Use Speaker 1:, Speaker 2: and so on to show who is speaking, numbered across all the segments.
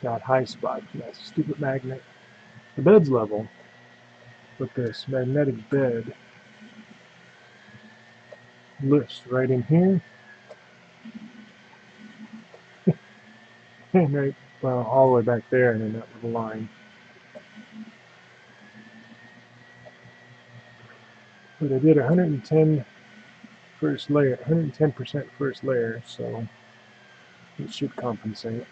Speaker 1: got high spot for that stupid magnet. The bed's level, but this magnetic bed lifts right in here, and right, well, all the way back there, and then that little line. But I did 110 first layer, 110% first layer, so it should compensate.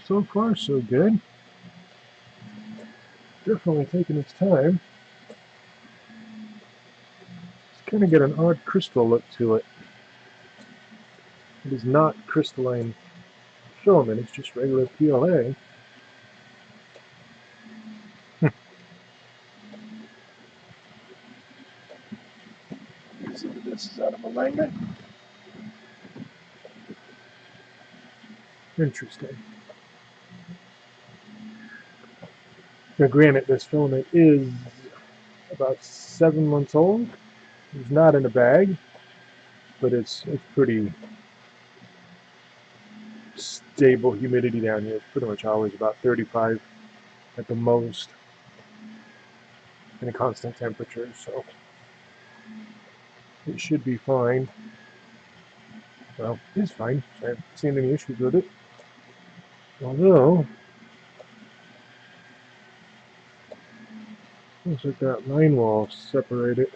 Speaker 1: So far, so good. Definitely taking its time. It's kind of got an odd crystal look to it. It is not crystalline filament, it's just regular PLA. Some of this is out of alignment. Interesting. Now granted, this filament is about 7 months old. It's not in a bag, but it's pretty stable humidity down here. It's pretty much always about 35 at the most, and a constant temperature, so it should be fine. Well, it's fine. I haven't seen any issues with it. Although, looks like that line wall separated.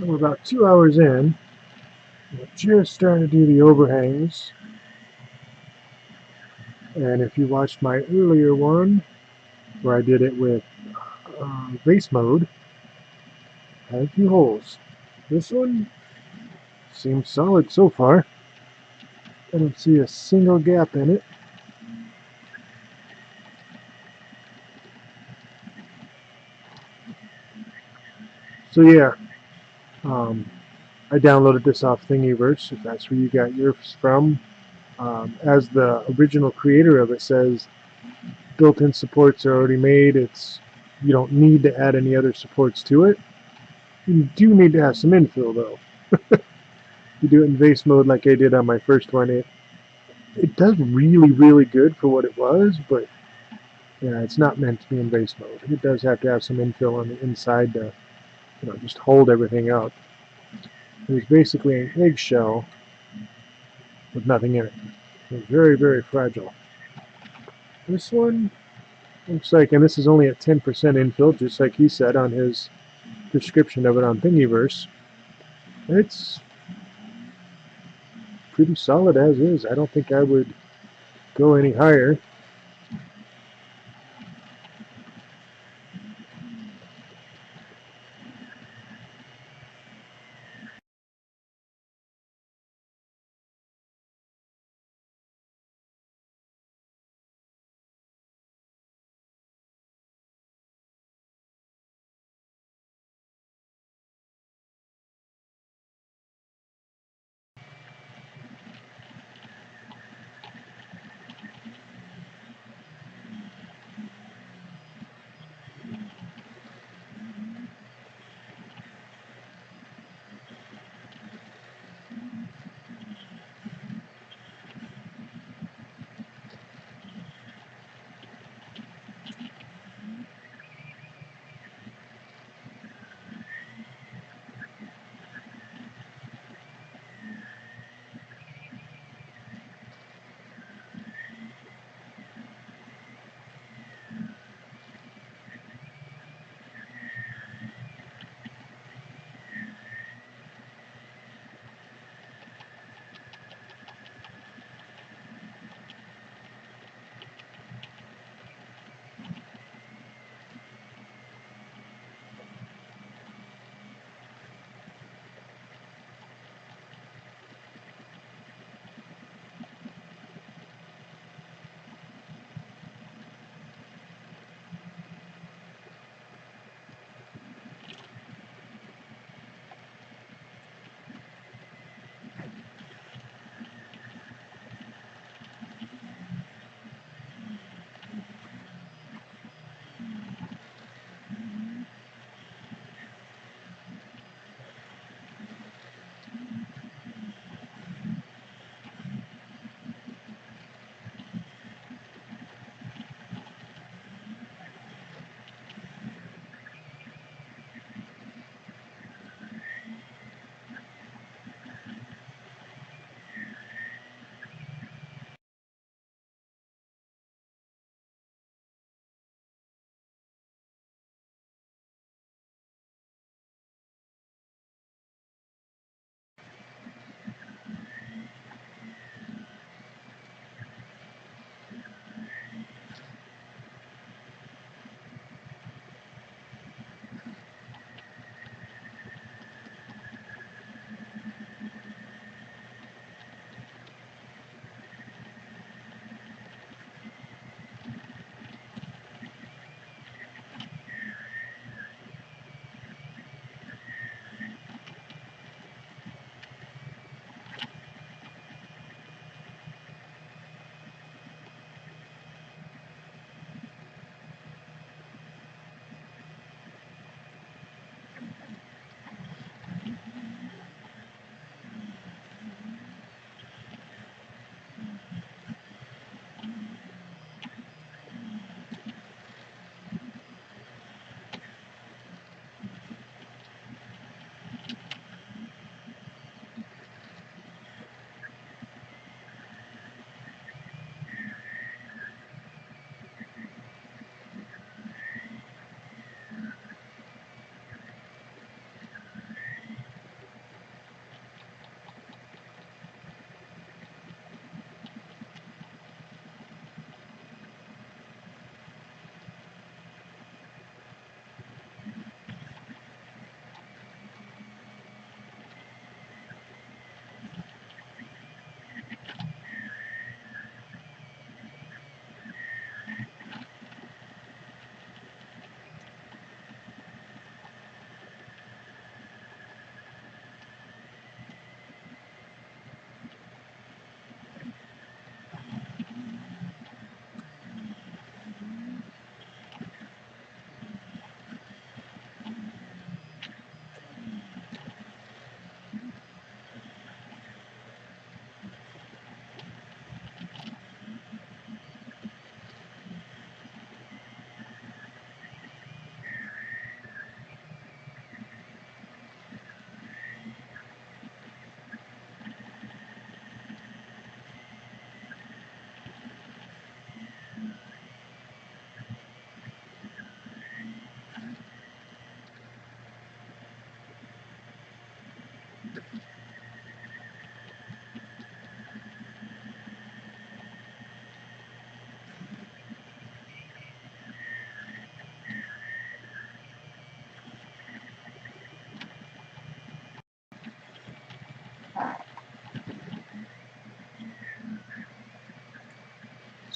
Speaker 1: we're about 2 hours in. We're just starting to do the overhangs. And if you watched my earlier one, where I did it with base mode, I had a few holes. This one seems solid so far. I don't see a single gap in it. So yeah, I downloaded this off Thingiverse, if that's where you got yours from. As the original creator of it says, built-in supports are already made. You don't need to add any other supports to it. You do need to have some infill though. You do it in base mode like I did on my first one. It does really good for what it was, but yeah, it's not meant to be in base mode. It does have to have some infill on the inside to just hold everything up. There's basically an eggshell with nothing in it. It's very fragile. This one looks like, and this is only at 10% infill, just like he said on his description of it on Thingiverse. It's pretty solid as is. I don't think I would go any higher.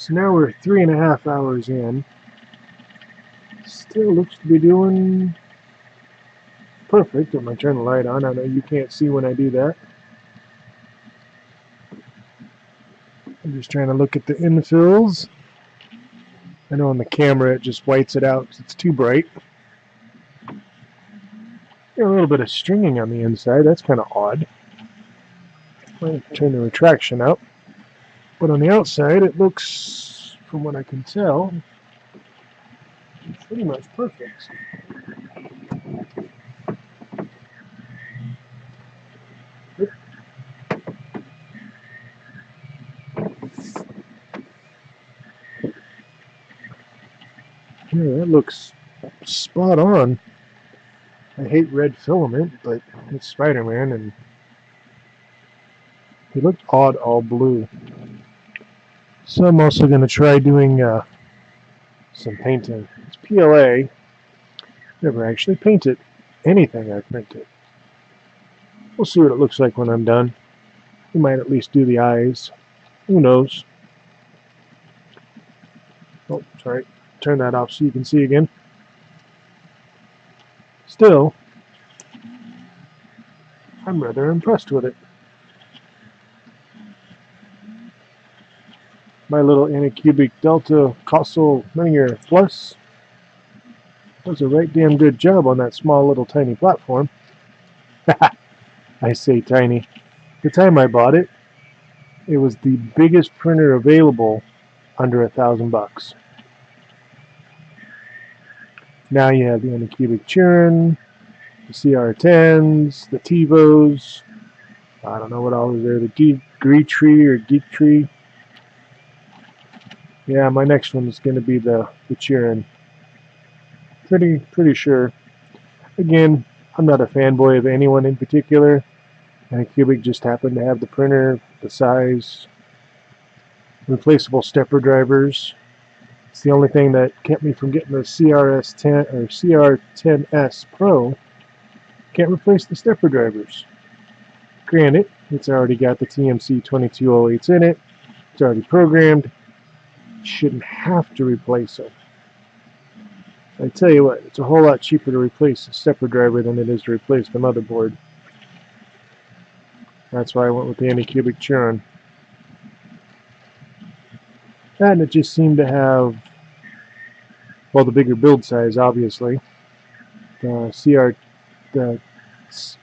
Speaker 1: So now we're 3.5 hours in. Still looks to be doing perfect. I'm going to turn the light on. I know you can't see when I do that. I'm just trying to look at the infills. I know on the camera it just whites it out because it's too bright. Got a little bit of stringing on the inside. That's kind of odd. Might turn the retraction up. But on the outside it looks, from what I can tell, pretty much perfect. Yeah, that looks spot on. I hate red filament, but it's Spider-Man, and he looked odd all blue. So I'm also going to try doing some painting. It's PLA. Never actually painted anything I printed. We'll see what it looks like when I'm done. We might at least do the eyes. Who knows? Oh, sorry. Turn that off so you can see again. Still, I'm rather impressed with it. My little AnyCubic Delta Causal Linear Plus does a right damn good job on that small little tiny platform. I say tiny. The time I bought it, it was the biggest printer available under $1,000. Now you have the AnyCubic Churn, the CR10s, the TiVos, I don't know what all is there, the Geek Tree or Geek Tree. Yeah, my next one is going to be the Churn. Pretty sure. Again, I'm not a fanboy of anyone in particular. AnyCubic just happened to have the printer, the size, replaceable stepper drivers. It's the only thing that kept me from getting the CRS10 or CR10S Pro. Can't replace the stepper drivers. Granted, it's already got the TMC 2208s in it. It's already programmed. Shouldn't have to replace them. I tell you what, it's a whole lot cheaper to replace the stepper driver than it is to replace the motherboard. That's why I went with the AnyCubic Churn. And it just seemed to have, well, the bigger build size, obviously. The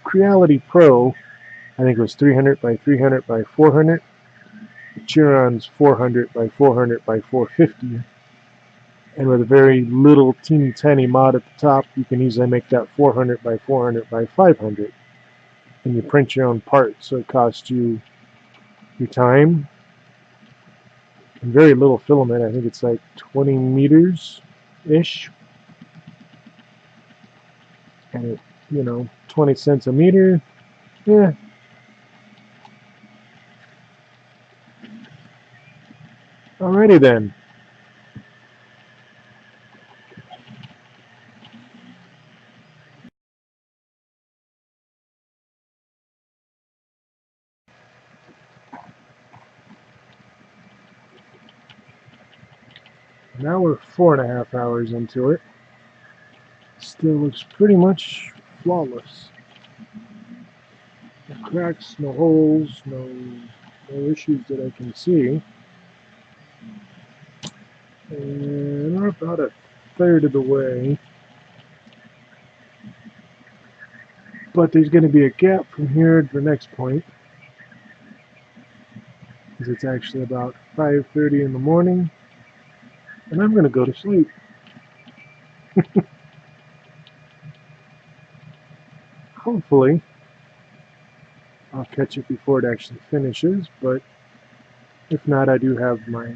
Speaker 1: Creality Pro, I think it was 300 by 300 by 400. The Chiron's 400 by 400 by 450. And with a very little teeny tiny mod at the top, you can easily make that 400 by 400 by 500. And you print your own parts, so it costs you your time and very little filament. I think it's like 20 meters-ish. And it, 20 cents a meter. Yeah. Alrighty then. Now we're 4.5 hours into it. Still looks pretty much flawless. No cracks, no holes, no issues that I can see. And we're about a third of the way. But there's going to be a gap from here to the next point, because it's actually about 5:30 in the morning, and I'm going to go to sleep. Hopefully, I'll catch it before it actually finishes, but if not, I do have my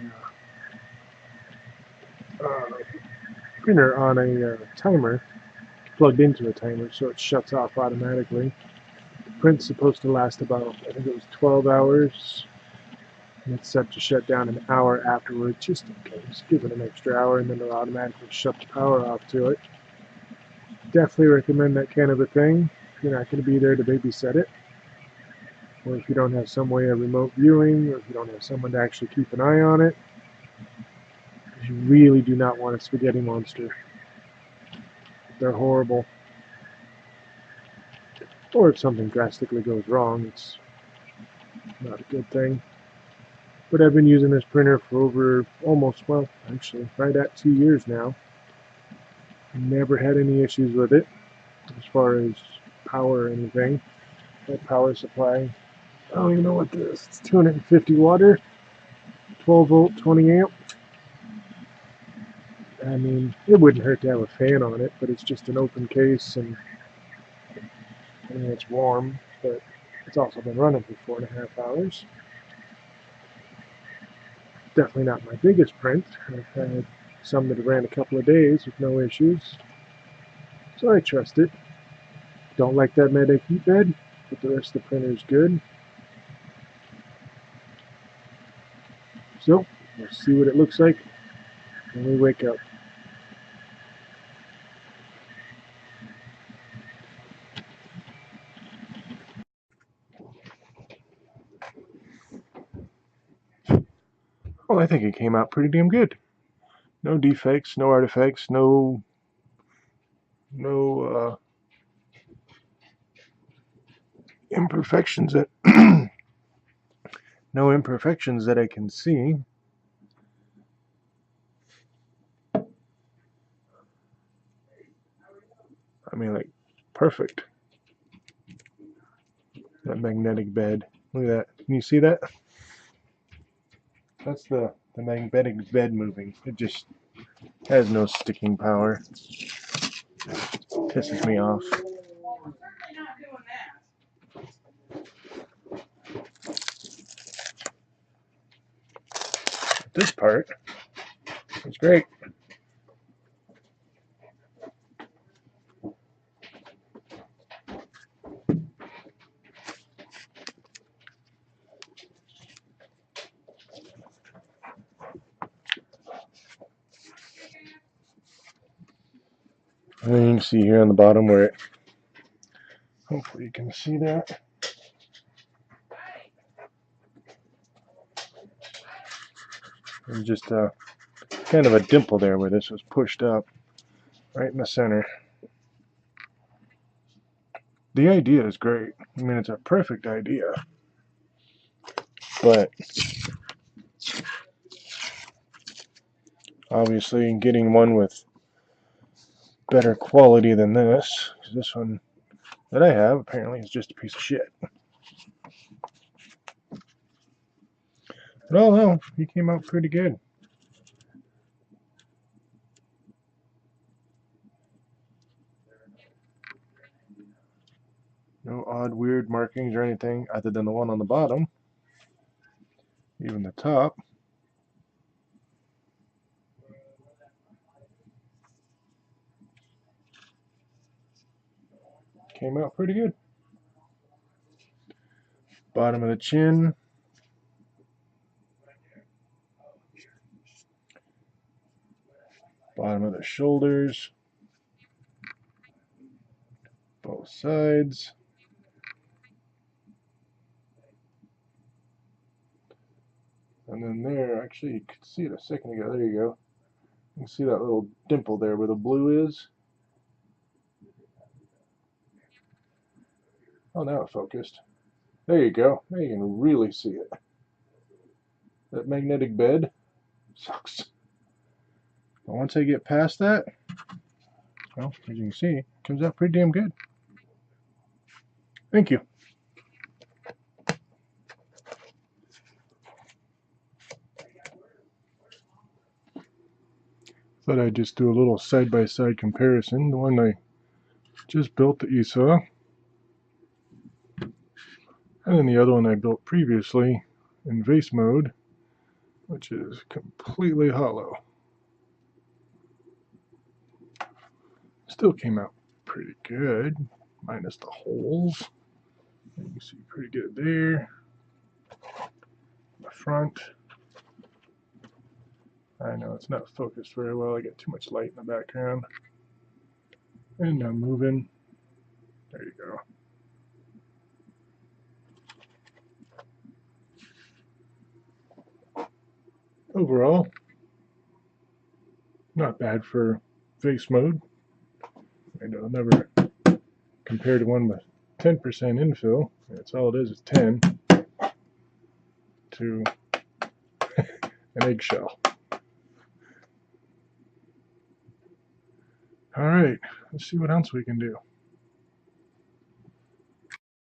Speaker 1: printer on a timer, plugged into a timer, so it shuts off automatically. The print's supposed to last about, I think it was 12 hours, and it's set to shut down an hour afterward, just in case. Give it an extra hour, and then it'll automatically shut the power off to it. Definitely recommend that kind of a thing if you're not going to be there to babysit it, or if you don't have some way of remote viewing, or if you don't have someone to actually keep an eye on it. You really do not want a spaghetti monster. They're horrible. Or if something drastically goes wrong, it's not a good thing. But I've been using this printer for over almost, well, actually, right at 2 years now. Never had any issues with it as far as power or anything. That power supply, I don't even know what this is. It's 250 watt, 12 volt, 20 amp. I mean, it wouldn't hurt to have a fan on it, but it's just an open case, and I mean, it's warm, but it's also been running for 4.5 hours. Definitely not my biggest print. I've had some that have ran a couple of days with no issues, so I trust it. Don't like that medic heat bed, but the rest of the printer is good. So, we'll see what it looks like when we wake up. Well, I think it came out pretty damn good. No defects, no artifacts, no imperfections that no imperfections that I can see. I mean, like, perfect. That magnetic bed. Look at that. Can you see that? That's the magnetic bed moving. It just has no sticking power. Pisses me off. This part is great. And then you can see here on the bottom where it, hopefully you can see that. There's just kind of a dimple there where this was pushed up, right in the center. The idea is great. I mean, it's a perfect idea. But obviously getting one with better quality than this one that I have apparently is just a piece of shit. But all in all, he came out pretty good. No odd, weird markings or anything other than the one on the bottom. Even the top. Came out pretty good. Bottom of the chin. Bottom of the shoulders. Both sides. And then there, actually you could see it a second ago. There you go. You can see that little dimple there where the blue is. Oh, now it focused. There you go. Now you can really see it. That magnetic bed sucks. But once I get past that, well, as you can see, it comes out pretty damn good. Thank you. Thought I'd just do a little side-by-side comparison. The one I just built that you saw, and then the other one I built previously in vase mode, which is completely hollow. Still came out pretty good, minus the holes. You can see pretty good there. The front. I know it's not focused very well. I got too much light in the background. And now moving. There you go. Overall, Not bad for face mode. And I'll never compare to one with 10% infill. That's all it is 10 to an eggshell. Alright, let's see what else we can do.